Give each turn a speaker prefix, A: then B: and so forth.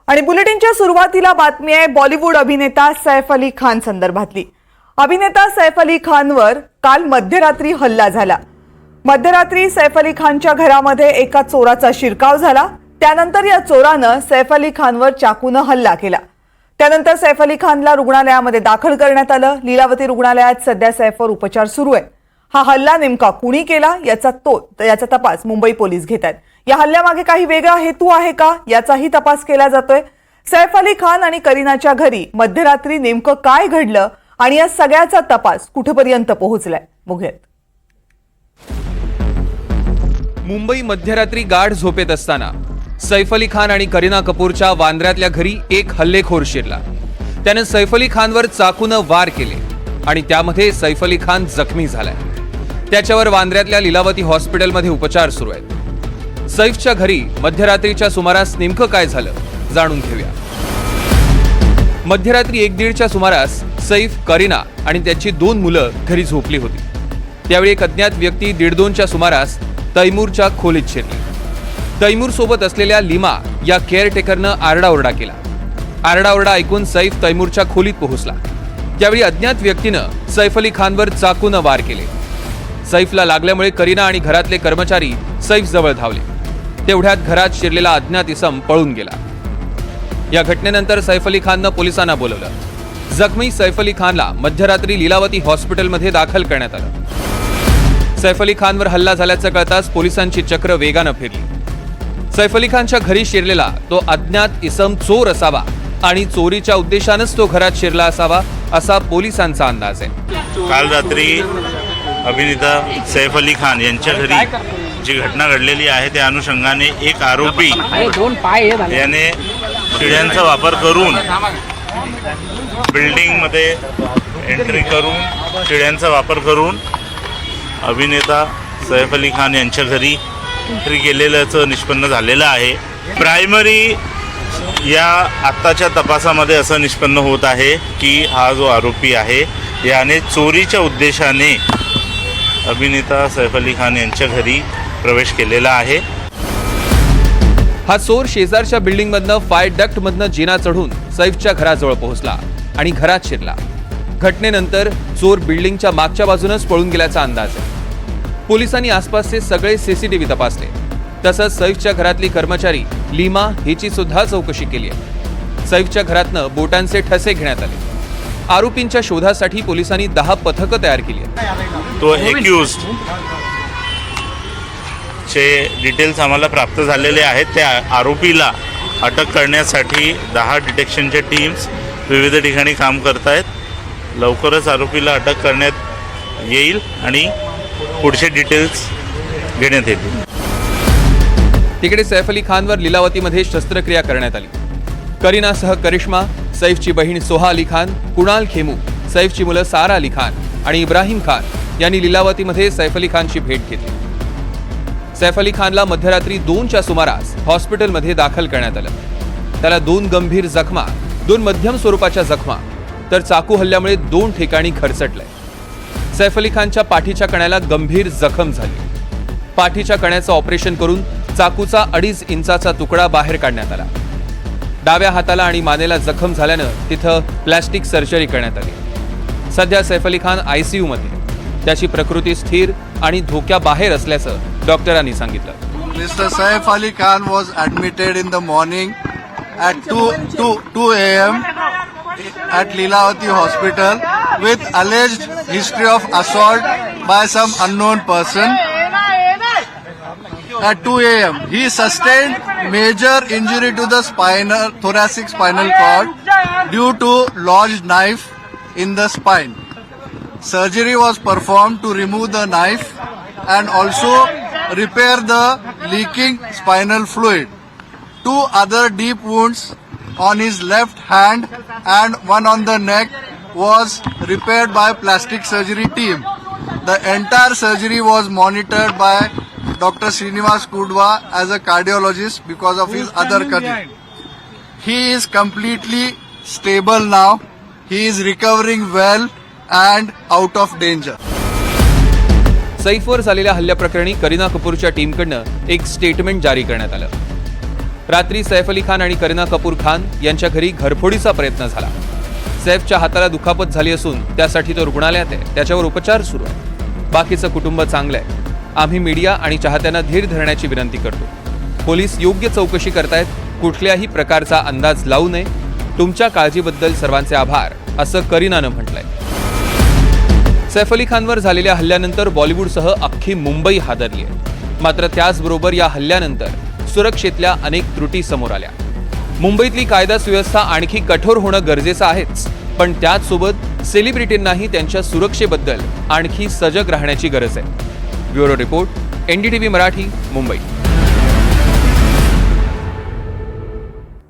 A: आणि बुलेटिनच्या सुरुवातीला बातमी आहे बॉलिवूड अभिनेता सैफ अली खान संदर्भातली। अभिनेता सैफ अली खानवर काल मध्यरात्री हल्ला झाला। मध्यरात्री सैफ अली खानच्या घरामध्ये एका चोराचा शिरकाव झाला। त्यानंतर या चोरानं सैफ अली खानवर चाकूने हल्ला केला। त्यानंतर सैफ अली खानला रुग्णालयामध्ये दाखल करण्यात आलं। लीलावती रुग्णालयात सध्या सैफवर उपचार सुरू आहेत। हा हल्ला नेमका कुणी केला याचा तपास मुंबई पोलीस घेत आहेत। या हल्ल्यामागे काही वेगळा हेतू आहे का याचाही तपास केला जातोय। सैफ अली खान आणि करीनाच्या घरी मध्यरात्री नेमकं काय घडलं आणि या सगळ्याचा तपास कुठपर्यंत पोहोचलाय बघूयात।
B: मुंबई मध्यरात्री गाढ झोपेत असताना सैफ अली खान आणि करीना कपूरच्या वांद्र्यातल्या घरी एक हल्लेखोर शिरला। त्याने सैफ अली खानवर चाकूने वार केले आणि त्यामध्ये सैफ अली खान जखमी झालाय। त्याच्यावर वांद्र्यातल्या लीलावती हॉस्पिटलमध्ये उपचार सुरू आहेत। सैफच्या घरी मध्यरात्रीच्या सुमारास नेमकं काय झालं जाणून घेऊया। मध्यरात्री 1:30च्या सुमारास सैफ, करीना आणि त्याची 2 मुलं घरी झोपली होती। त्यावेळी एक अज्ञात व्यक्ती 1:30च्या सुमारास तैमूरच्या खोलीत शिरली। तैमूर सोबत असलेल्या लीमा या केअरटेकरनं आरडाओरडा केला। आरडाओरडा ऐकून सैफ तैमूरच्या खोलीत पोहोचला। त्यावेळी अज्ञात व्यक्तीनं सैफ अली खानवर चाकूने वार केले। सैफला लागल्यामुळे करीना आणि घरातले कर्मचारी सैफ जवळ धावले। तेवढ्यात घरात शिरलेला अज्ञात इसम पळून गेला। या घटनेनंतर सैफ अली खाननं पोलिसांना बोलवलं। जखमी सैफ अली खानला मध्यरात्री लीलावती हॉस्पिटलमध्ये दाखल करण्यात आलं। सैफ अली खानवर हल्ला झाल्याचं कळताच पोलिसांची चक्र वेगानं फिरली। सैफ अली खानच्या घरी शिरलेला तो अज्ञात इसम चोर असावा आणि चोरीच्या उद्देशानंच तो घरात शिरला असावा असा पोलिसांचा अंदाज आहे।
C: काल रात्री अभिनेता सैफ अली खान यांच्या घरी जी घटना घडलेली आहे त्या अनुषंगाने एक आरोपी याने शिड्यांचा वापर करून बिल्डिंगमध्ये एंट्री करून शिड्यांचा वापर करून अभिनेता सैफ अली खान यांच्या घरी एंट्री केलेल्याचं निष्पन्न झालेलं आहे। प्रायमरी या आत्ताच्या तपासामध्ये असं निष्पन्न होत आहे की हा जो आरोपी आहे याने चोरीच्या उद्देशाने अभिनेता सैफ अली खान यांच्या घरी प्रवेश केलेला आहे।
B: हा चोर शेजारच्या बिल्डिंगमधनं फायर डक्टमधनं जिना चढून सैफच्या घराजवळ पोहोचला आणि घरात शिरला। घटनेनंतर चोर बिल्डिंगच्या मागच्या बाजूनच पळून गेल्याचा अंदाज आहे। पोलिसांनी आसपासचे सगळे सीसीटीव्ही तपासले। तसंच सैफच्या घरातली कर्मचारी लीमा हिची सुद्धा चौकशी केली आहे। सैफच्या घरातनं बोटांचे ठसे घेण्यात आले। आरोपींच्या शोधासाठी पोलिसांनी 10 पथकं तयार केली आहेत।
C: तो एक्युज्ड चे डिटेल्स आम्हाला प्राप्त झालेले आहेत। त्या आरोपीला अटक करण्यासाठी 10 डिटेक्शनच्या टीम्स विविध ठिकाणी काम करत आहेत। लवकरच आरोपीला अटक करण्यात येईल आणि पुढचे डिटेल्स घेण्यात येतील।
B: तिकडे सैफ अली खानवर लीलावतीमध्ये शस्त्रक्रिया करण्यात आली। करीनासह करिश्मा, सैफची बहीण सोहा अली खान, कुणाल खेमू, सैफची मुलं सारा अली खान आणि इब्राहिम खान यांनी लीलावतीमध्ये सैफ अली खानची भेट घेतली। सैफ अली खानला मध्यरात्री 2च्या सुमारास हॉस्पिटलमध्ये दाखल करण्यात आलं। त्याला 2 गंभीर जखमा, 2 मध्यम स्वरूपाच्या जखमा तर चाकू हल्ल्यामुळे 2 ठिकाणी खरचटलंय। सैफ अली खानच्या पाठीच्या कण्याला गंभीर जखम झाली। पाठीच्या कण्याचं ऑपरेशन करून चाकूचा 2.5 इंचाचा तुकडा बाहेर काढण्यात आला। डाव्या हाताला आणि मानेला जखम झाल्यानं तिथं प्लास्टिक सर्जरी करण्यात आली। सध्या सैफ अली खान ICU मध्ये। त्याची प्रकृती स्थिर आणि धोक्याबाहेर असल्याचं डॉक्टरांनी सांगितलं।
D: Mr. Saif Ali Khan was admitted in the morning at 2 a.m. at Leelavati Hospital with alleged history of assault by some unknown person. At 2 a.m. he sustained major injury to the thoracic spinal cord due to lodged knife in the spine. Surgery was performed to remove the knife and also repair the leaking spinal fluid. 2 other deep wounds on his left hand and one on the neck was repaired by plastic surgery team. The entire surgery was monitored by Dr. Srinivas Kudwa as a cardiologist because of his other condition. He is completely stable now. He is recovering well and out of danger.
B: सैफवर झालेल्या हल्ल्याप्रकरणी करीना कपूरच्या टीमकडनं एक statement जारी करण्यात आलं। रात्री सैफ अली खान आणि करीना कपूर खान यांच्या घरी घरफोडीचा प्रयत्न झाला. सैफच्या हाताला दुखापत झाली असून त्यासाठी तो रुग्णालयात आहे. त्याच्यावर उपचार सुरू आहे. बाकीचं कुटुंब चांगलं आहे. आम्ही मीडिया आणि चाहत्यांना धीर धरण्याची विनंती करतो. पोलीस योग्य चौकशी करतायत. कुठल्याही प्रकारचा अंदाज लावू नये. तुमच्या काळजीबद्दल सर्वांचे आभार, असं करीनानं म्हटलंय. सैफ अली खानवर झालेल्या हल्ल्यानंतर बॉलिवूडसह अख्खी मुंबई हादरली आहे. मात्र त्याचबरोबर या हल्ल्यानंतर सुरक्षेतल्या अनेक त्रुटी समोर आल्या. मुंबईतली कायदा सुव्यवस्था आणखी कठोर होणं गरजेचं आहेच, पण त्याचसोबत सेलिब्रिटींनाही त्यांच्या सुरक्षेबद्दल आणखी सजग राहण्याची गरज आहे. Bureau report, NDTV Marathi, Mumbai.